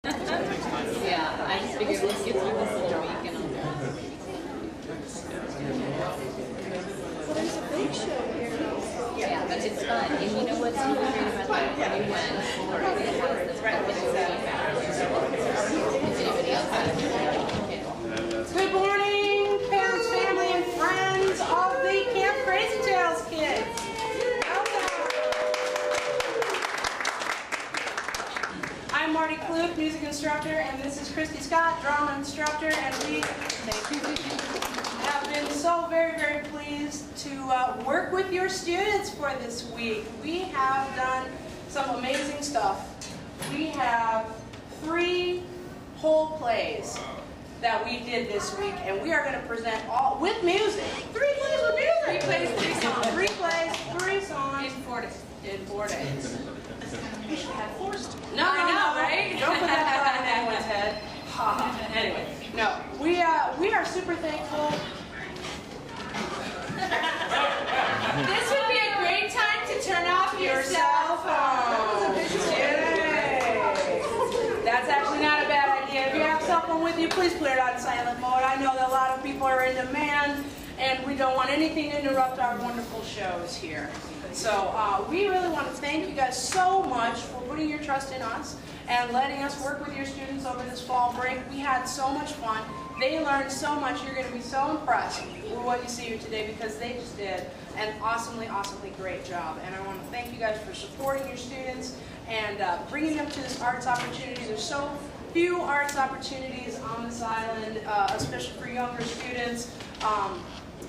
Yeah, I just figured let's get through this little week and There's a big show here. yeah, but it's fun. And you know what's really great about that? When you went, it has this anybody else has it? Good morning, parents, family, and friends of the Kamp Krazy Tales kids. I'm Marti, music instructor, and this is Christy Scott, drama instructor, and we have been so very, very pleased to work with your students for this week. We have done some amazing stuff. We have 3 whole plays that we did this week, and we are going to present all with music. 3 plays with music. 3 plays, 3 songs. 3 plays, 3 songs. In 4 days. In 4 days. We should have forced. No, right? Don't put that thought in anyone's head. Anyway, no, we are super thankful. This would be a great time to turn off your cell phone. Yay. That's actually not a bad idea. If you have a cell phone with you, please put it on silent mode. I know that a lot of people are in demand, and we don't want anything to interrupt our wonderful shows here. So we really want to thank you guys so much for putting your trust in us and letting us work with your students over this fall break. We had so much fun. They learned so much. You're going to be so impressed with what you see here today because they just did an awesomely, awesomely great job. And I want to thank you guys for supporting your students and bringing them to this arts opportunity. There's so few arts opportunities on this island, especially for younger students.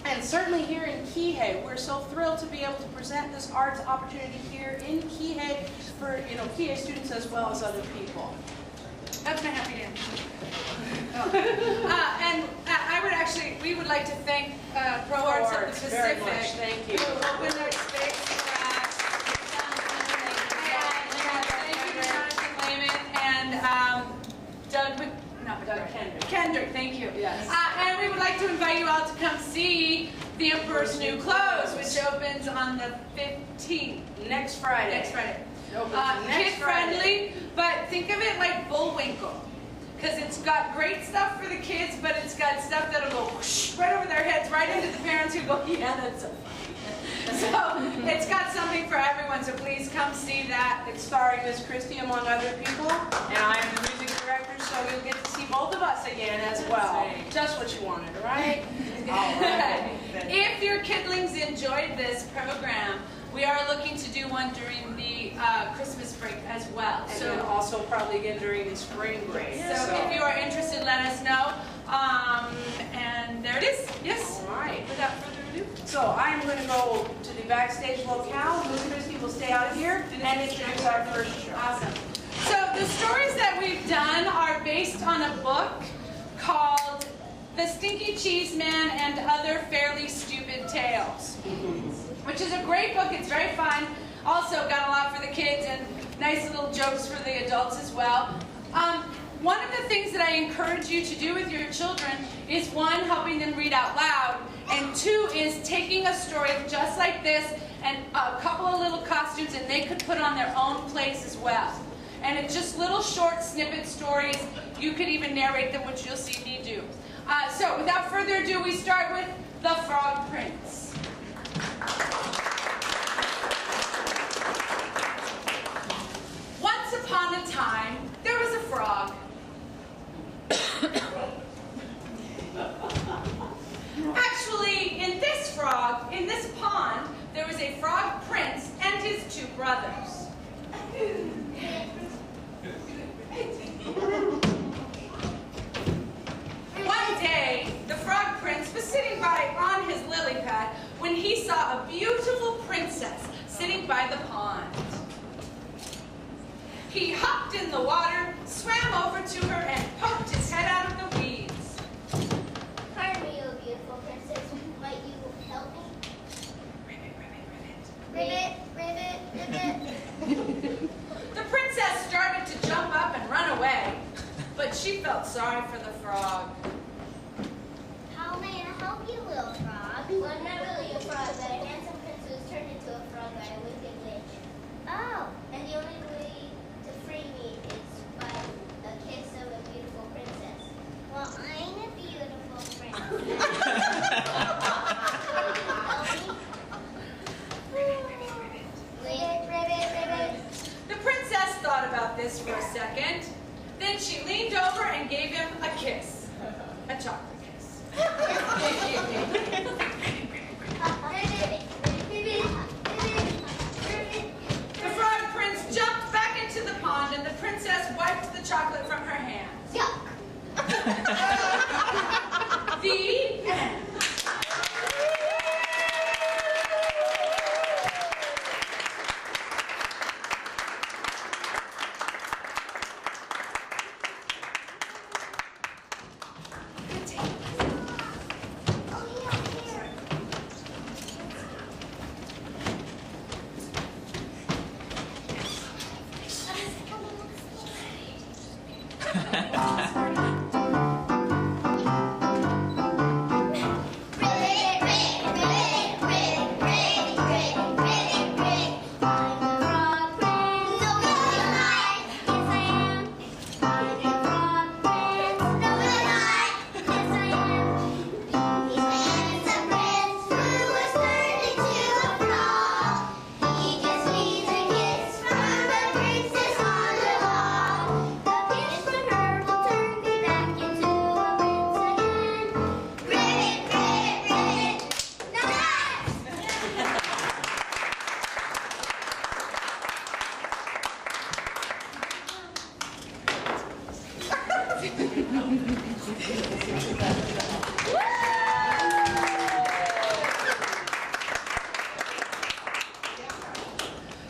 And certainly here in Kihei, we're so thrilled to be able to present this arts opportunity here in Kihei for Kihei students as well as other people. That's my happy dance. We would like to thank ProArts of the Very Pacific. much. Thank you. Who opened their space for us. Thank you to Jonathan Lehman and Doug Kendrick, thank you. Yes. And we would like to invite you all to come see The Emperor's New Clothes, which opens on the 15th. Next Friday. Next Friday. Next Friday. Kid-friendly, but think of it like Bullwinkle. Because it's got great stuff for the kids, but it's got stuff that'll go whoosh, right over their heads, right into the parents who go, yeah, that's so funny. So it's got something for everyone, so please come see that. It's starring Miss Christie among other people, and I am the music director, so you'll get to see both of us again as well. Just what you wanted, right? All right. If your kidlings enjoyed this program, we are looking to do one during the Christmas break as well. And then also probably again during the spring break. So if you are interested, let us know. And there it is. Yes. All right. Without further ado. So I'm going to go to the backstage locale. Miss Christie will stay out here and introduce our first show. Awesome. So the stories that we've done are based on a book called The Stinky Cheese Man and Other Fairly Stupid Tales, which is a great book. It's very fun. Also got a lot for the kids and nice little jokes for the adults as well. One of the things that I encourage you to do with your children is 1, helping them read out loud, and 2 is taking a story just like this and a couple of little costumes, and they could put on their own plays as well. And it's just little short snippet stories. You could even narrate them, which you'll see me do. So without further ado, we start with The Frog Prince. Once upon a time, there was a frog. Actually, in this pond, there was a frog prince and his 2 brothers. One day, the frog prince was sitting by on his lily pad when he saw a beautiful princess sitting by the pond. He hopped in the water, swam over to her, and poked his head out of the weeds. Pardon me, oh beautiful princess. Might you help me? Ribbit, Ribbit, ribbit, ribbit. The princess started to jump up and run away, but she felt sorry for the frog. How may I help you, little frog? Well, I'm not really a frog, but a handsome prince who was turned into a frog by a wicked witch. Oh, and the only way to free me is by a kiss. about this for a second. Then she leaned over and gave him a kiss. A chocolate kiss. The frog prince jumped back into the pond and the princess wiped the chocolate from her hands. Yuck. The end.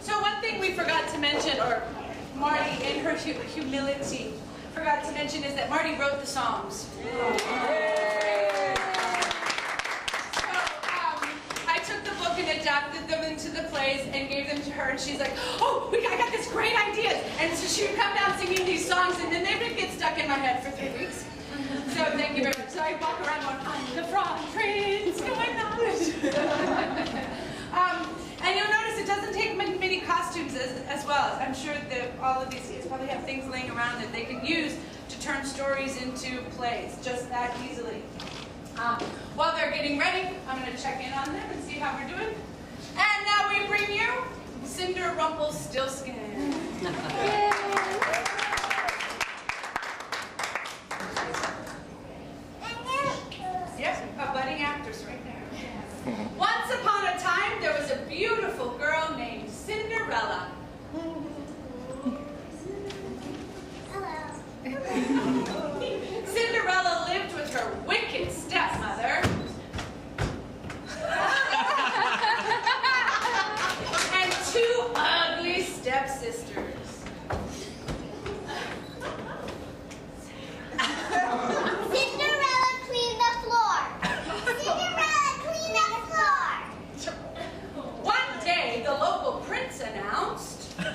So one thing we forgot to mention, or Marti in her humility forgot to mention, is that Marti wrote the songs. I took the book and adapted them into the plays and gave them to her, and she's like, oh, I got this great idea. And so she would come down singing these songs, and then they would get stuck in my head for 3 weeks. So thank you very much. So I walk around going, I'm the frog prince, going on. And you'll notice it doesn't take many costumes as well. I'm sure that all of these kids probably have things laying around that they can use to turn stories into plays, just that easily. While they're getting ready, I'm going to check in on them and see how we're doing. And now we bring you Cinder Rumpelstiltskin. Yes, a budding actress right there. Once upon a time, there was a beautiful girl named Cinderella. Cinderella lived with her wicked stepmother and 2 ugly stepsisters. Cinderella cleaned the floor. Cinderella cleaned the floor. One day, the local prince announced, I'm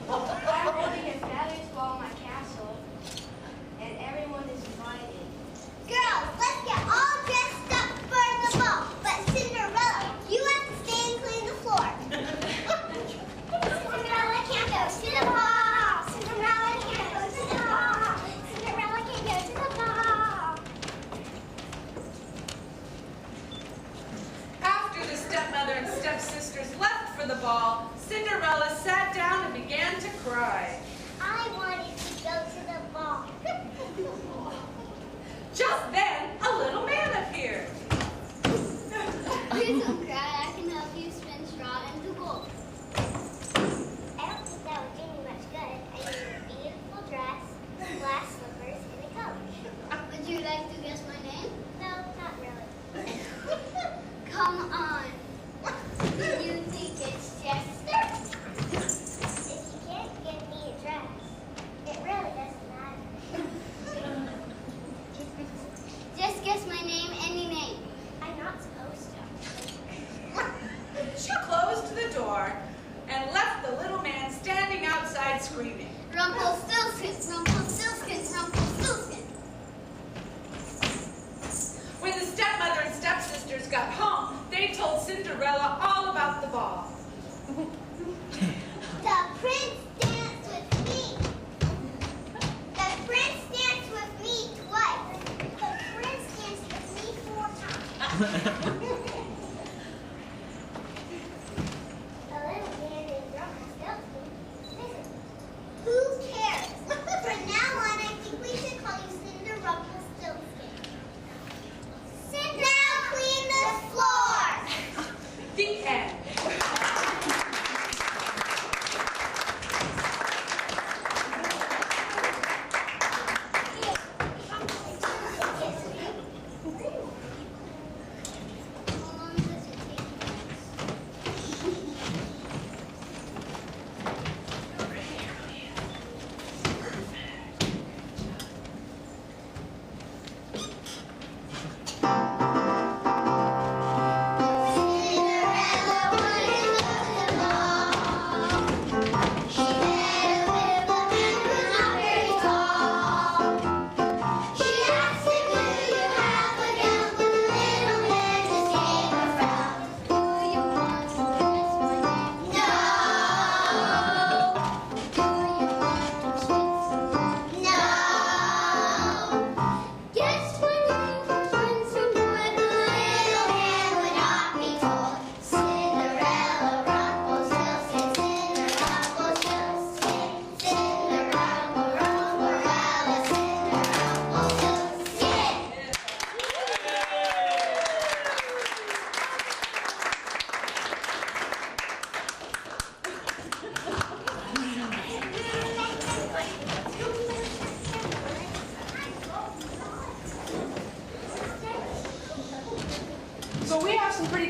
holding a feathers ball in my castle, and everyone is invited. Girls, let's get all dressed up for the ball. But Cinderella, you have to stay and clean the floor. Cinderella can't go to the ball. Cinderella can't go to the ball. Cinderella can't go to the ball. after the stepmother and stepsisters left for the ball, Cinderella sat down and began to cry. I wanted to go to the ball. Just then, a little man appeared. Please don't cry. I can help you spin straw into gold. I don't think that would do me much good. I need a beautiful dress, glass slippers, and a coat. Would you like to guess my name? No, not really. Come on. You think it's Chester? If you can't give me a dress, it really doesn't matter. Just guess my name, any name. I'm not supposed to. She closed the door and left the little man standing outside screaming. Rumpelstiltskin, Rumpelstiltskin, Rumpelstiltskin. When the stepmother and stepsisters got home, they told Cinderella all about the ball. The prince danced with me. The prince danced with me twice. The prince danced with me 4 times. A little man named Rumpelstiltskin. Listen,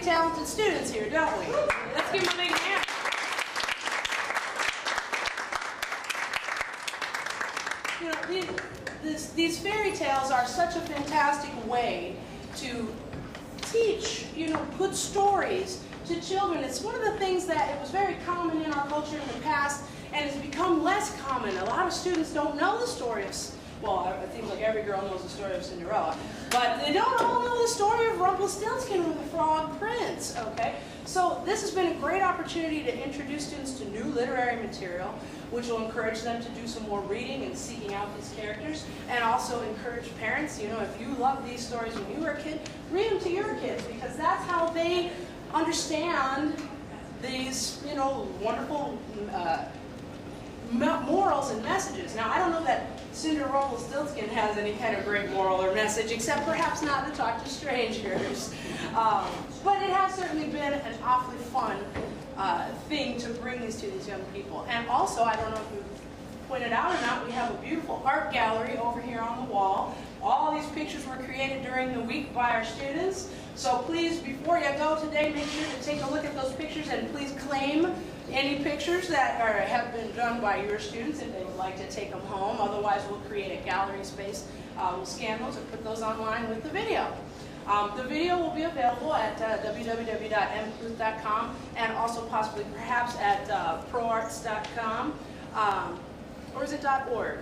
talented students here, don't we? Let's give them a big hand. You know, these fairy tales are such a fantastic way to teach, you know, put stories to children. It's one of the things that it was very common in our culture in the past and has become less common. A lot of students don't know the story of, well, I think like every girl knows the story of Cinderella, but they don't all know the story of Rumpelstiltskin or the Frog Prince, okay? So this has been a great opportunity to introduce students to new literary material, which will encourage them to do some more reading and seeking out these characters, and also encourage parents, you know, if you loved these stories when you were a kid, read them to your kids, because that's how they understand these, you know, wonderful morals and messages. Now, I don't know that Rumpelstiltskin has any kind of great moral or message, except perhaps not to talk to strangers. But it has certainly been an awfully fun thing to bring these to these young people. And also, I don't know if you've pointed out or not, we have a beautiful art gallery over here on the wall. All these pictures were created during the week by our students. So please, before you go today, make sure to take a look at those pictures and please claim any pictures that have been done by your students if they would like to take them home. Otherwise, we'll create a gallery space. We'll scan those and put those online with the video. The video will be available at www.mcruth.com and also possibly perhaps at ProArts.com. Or is it .org?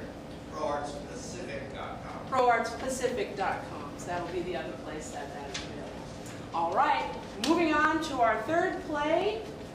ProArtsPacific.com. ProArtsPacific.com. So that'll be the other place that is available. All right, moving on to our third play.